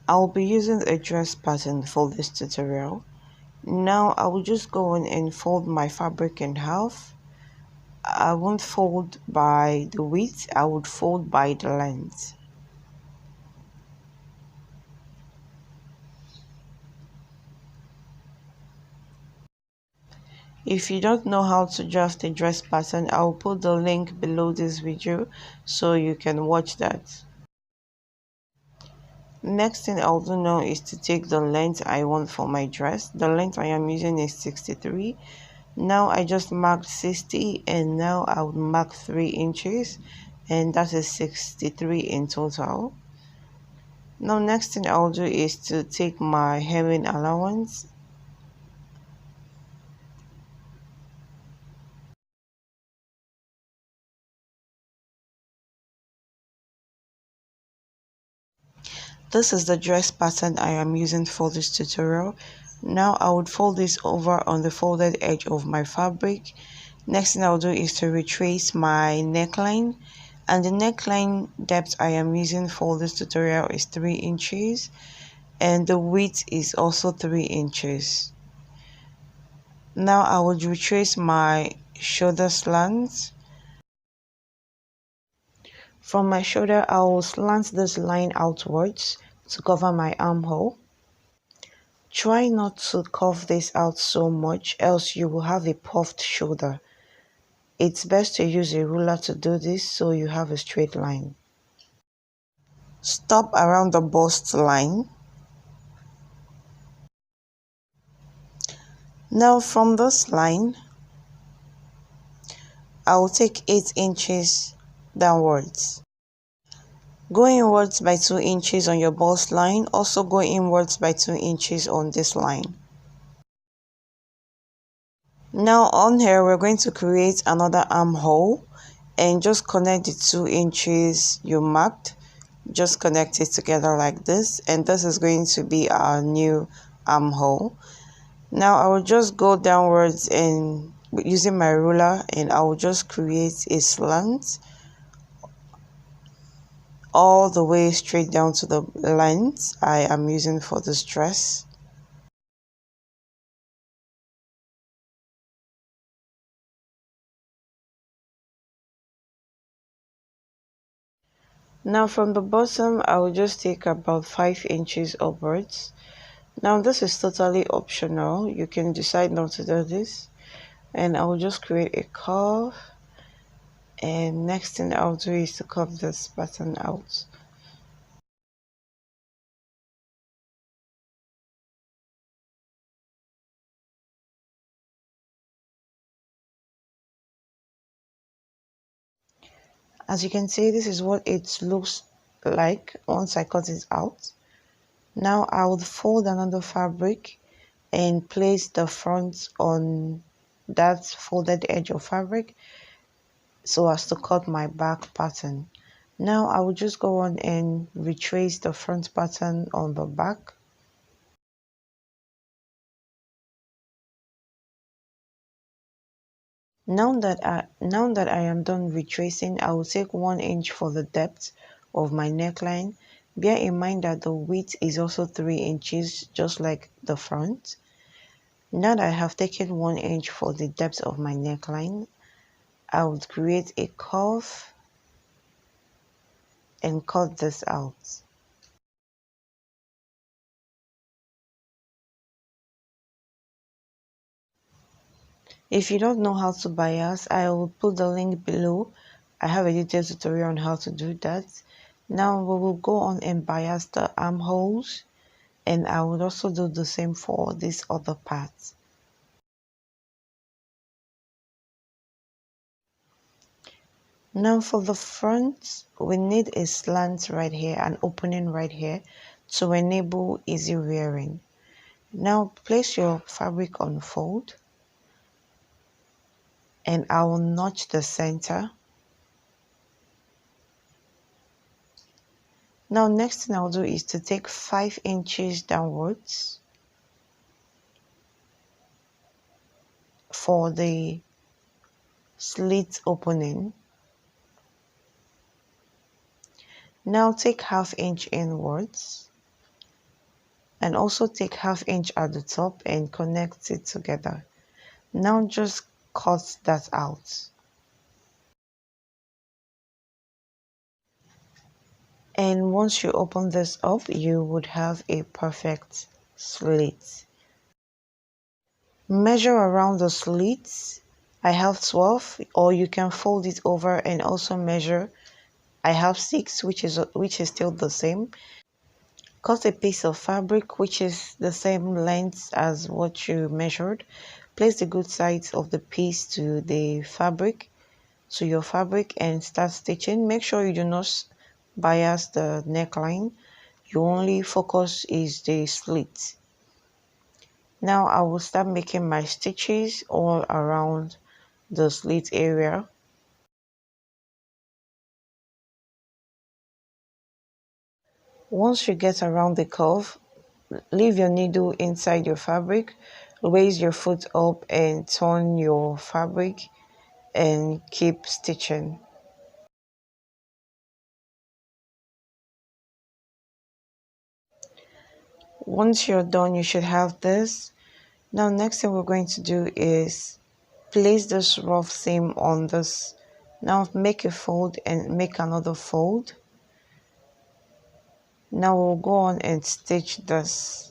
I'll be using a dress pattern for this tutorial. Now I will just go on and fold my fabric in half. I won't fold by the width, I would fold by the length. If you don't know how to draft a dress pattern, I'll put the link below this video so you can watch that. Next thing I'll do now is to take the length I want for my dress. The length I am using is 63. Now I just marked 60 and now I would mark 3 inches and that is 63 in total. Now next thing I'll do is to take my hemming allowance. This is the dress pattern I am using for this tutorial. Now I would fold this over on the folded edge of my fabric. Next thing I'll do is to retrace my neckline, and the neckline depth I am using for this tutorial is 3 inches and the width is also 3 inches. Now I would retrace my shoulder slants. From my shoulder, I will slant this line outwards to cover my armhole. Try not to curve this out so much, else you will have a puffed shoulder. It's best to use a ruler to do this so you have a straight line. Stop around the bust line. Now from this line, I will take 8 inches downwards. Go inwards by 2 inches on your bust line, also go inwards by 2 inches on this line. Now on here we're going to create another armhole and just connect the 2 inches you marked. Just connect it together like this, and this is going to be our new armhole. Now I will just go downwards and using my ruler, and I will just create a slant all the way straight down to the length I am using for this dress. Now from the bottom, I will just take about 5 inches upwards. Now this is totally optional. You can decide not to do this. And I will just create a curve. And next thing I'll do is to cut this pattern out. As you can see, this is what it looks like once I cut it out. Now I would fold another fabric and place the front on that folded edge of fabric so as to cut my back pattern. Now I will just go on and retrace the front pattern on the back. Now that I am done retracing, I will take 1 inch for the depth of my neckline. Bear in mind that the width is also 3 inches, just like the front. Now that I have taken 1 inch for the depth of my neckline, I would create a curve and cut this out. If you don't know how to bias, I will put the link below. I have a detailed tutorial on how to do that. Now we will go on and bias the armholes, and I would also do the same for this other part. Now for the front, we need a slant right here, an opening right here to enable easy wearing. Now place your fabric on fold, and I will notch the center. Now next thing I'll do is to take 5 inches downwards for the slit opening. Now take ½ inch inwards and also take ½ inch at the top and connect it together. Now just cut that out. And once you open this up, you would have a perfect slit. Measure around the slits. I have 12, or you can fold it over and also measure. I have 6, which is still the same. Cut a piece of fabric which is the same length as what you measured. Place the good sides of the piece to your fabric and start stitching. Make sure you do not bias the neckline. Your only focus is the slit. Now I will start making my stitches all around the slit area. Once you get around the curve, leave your needle inside your fabric, raise your foot up and turn your fabric and keep stitching. Once you're done, you should have this. Now next thing we're going to do is place this rough seam on this. Now make a fold and make another fold. Now we'll go on and stitch this.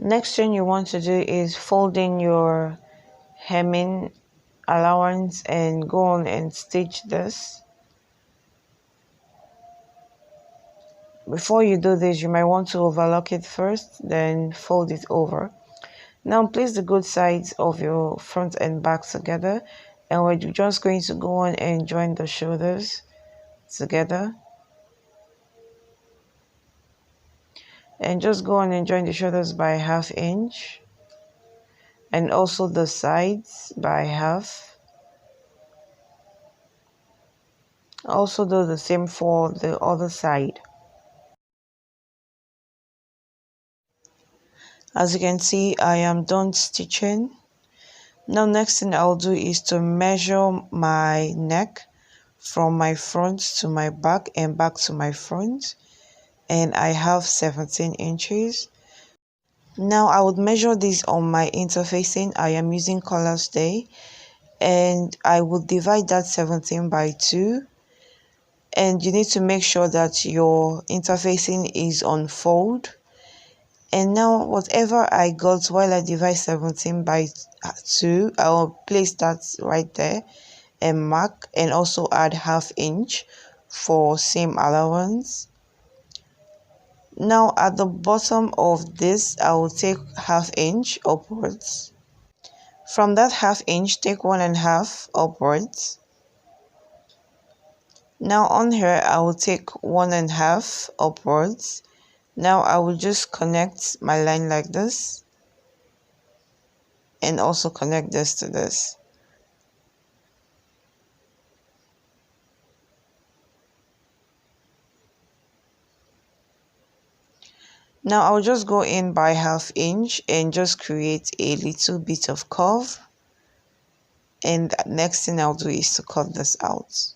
Next thing you want to do is fold in your hemming allowance and go on and stitch this. Before you do this, you might want to overlock it first, then fold it over. Now place the good sides of your front and back together, and we're just going to go on and join the shoulders together. And just go on and join the shoulders by ½ inch, and also the sides by half. Also do the same for the other side. As you can see, I am done stitching. Now next thing I'll do is to measure my neck from my front to my back and back to my front, and I have 17 inches. Now I would measure this on my interfacing. I am using color stay, and I would divide that 17 by 2, and you need to make sure that your interfacing is on fold. And now whatever I got while I divide 17 by 2, I will place that right there and mark, and also add ½ inch for seam allowance. Now at the bottom of this, I will take ½ inch upwards. From that ½ inch, take 1½ upwards. Now on here, I will take 1½ upwards. Now I will just connect my line like this, and also connect this to this. Now I'll just go in by ½ inch and just create a little bit of curve. And the next thing I'll do is to cut this out.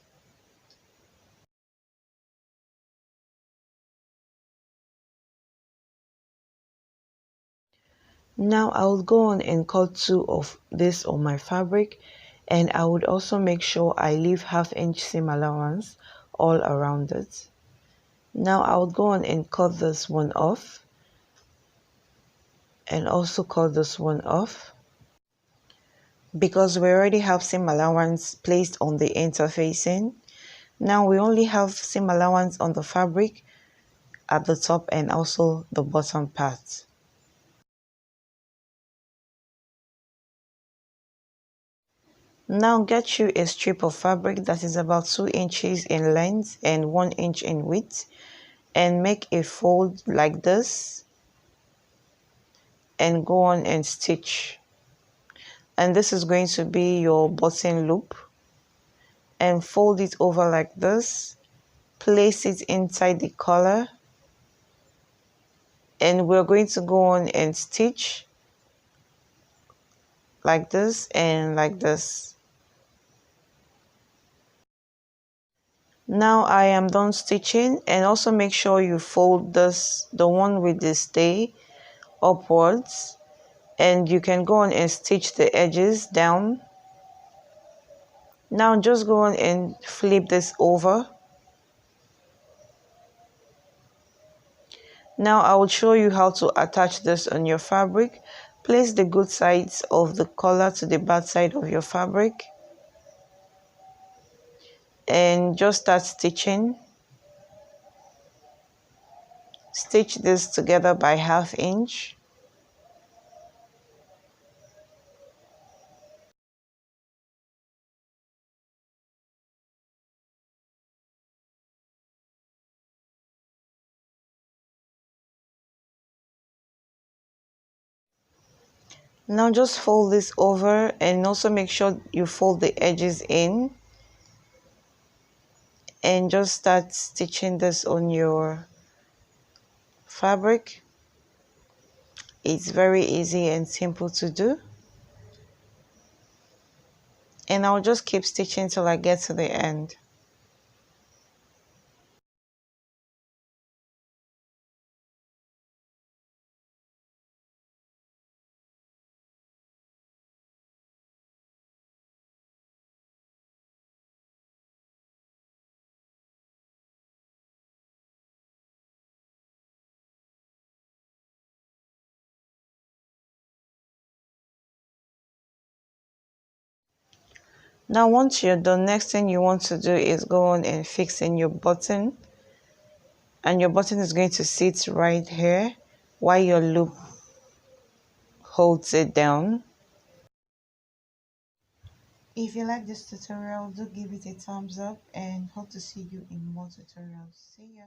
Now I will go on and cut 2 of this on my fabric, and I would also make sure I leave ½ inch seam allowance all around it. Now I would go on and cut this one off, and also cut this one off, because we already have seam allowance placed on the interfacing. Now we only have seam allowance on the fabric at the top and also the bottom part. Now get you a strip of fabric that is about 2 inches in length and 1 inch in width, and make a fold like this and go on and stitch. And this is going to be your button loop, and fold it over like this, place it inside the collar, and we're going to go on and stitch like this and like this. Now I am done stitching, and also make sure you fold this, the one with the stay, upwards, and you can go on and stitch the edges down. Now just go on and flip this over. Now I will show you how to attach this on your fabric. Place the good sides of the collar to the bad side of your fabric and just start stitching. Stitch this together by 1/2 inch. Now just fold this over, and also make sure you fold the edges in, and just start stitching this on your fabric. It's very easy and simple to do, and I'll just keep stitching till I get to the end. Now once you're done, next thing you want to do is go on and fix in your button, and your button is going to sit right here while your loop holds it down. If you like this tutorial, do give it a thumbs up, and hope to see you in more tutorials. See ya.